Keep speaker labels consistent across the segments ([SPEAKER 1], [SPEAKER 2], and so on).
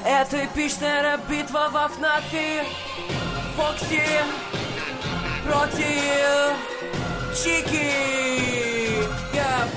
[SPEAKER 1] Это эпичная битва во ФНАФе. Фокси против Чики.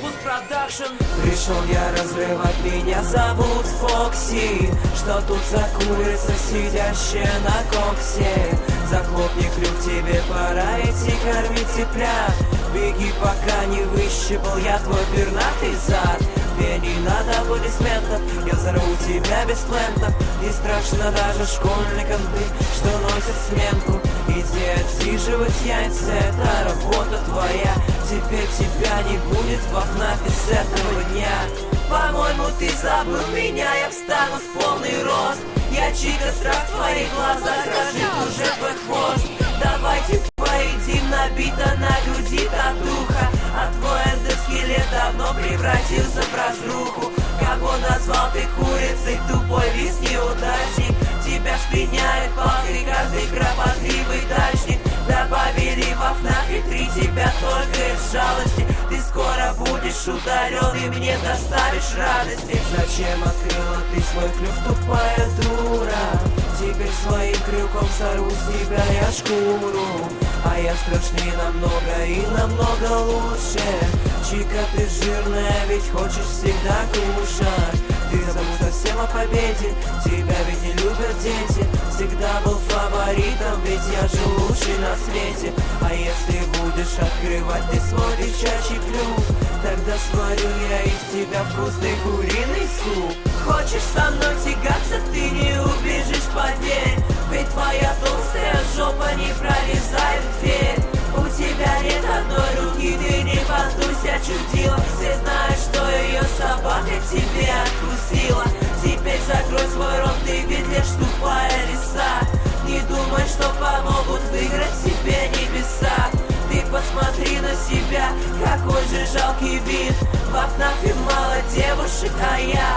[SPEAKER 1] Пуст продакшн. Пришел я разрывать, меня зовут Фокси. Что тут за курица, сидящая на коксе? Захлопни клюв, тебе пора идти кормить цыплят. Беги, пока не выщипал я твой пернатый зад. Мне не надо аплодисментов, я взорву тебя бесплатно. Не страшно даже школьникам ты, что носят сменку. Иди отсиживать яйца, это работа твоя. Теперь тебя не будет во ФНАФе с этого дня. По-моему, ты забыл меня, я встану в полный рост. Я Чика, страх в твоих глазах, дрожит уже твой хвост. Давайте поедим, набита на груди татуха. А твой эндоскелет давно превратился в разруху. Кого назвал ты курицей, тупой лис неудачник? Тебя шпиняет палкой каждый кропотливый дачник. Добавили во ФНАФе 3 тебя только из жалости. Ты скоро будешь удален и мне доставишь радости. Зачем открыла ты свой клюв, тупая дура? Теперь своим крюком сорву с тебя я шкуру. А я страшнее намного и намного лучше. Чика, ты жирная, ведь хочешь всегда кушать. Ты забыл совсем о победе, тебя ведь не любят дети. Всегда был фаворитом, ведь я же лучший на свете. А если будешь открывать ты свой девчачий клюв, тогда сварю я из тебя вкусный куриный суп. Хочешь со мной тягаться, ты не убежишь, поверь. Ведь твоя толстая жопа не пролезает в дверь. У тебя нет одной руки, ты не подуйся, чудила. Все знают, что ее собака тебе откусила. Теперь закрой свой рот, ты ведь лишь тупая лиса. Не думай, что помогут выиграть себе небеса. Ты посмотри на себя, какой же жалкий вид. Во ФНАФе мало девушек, а я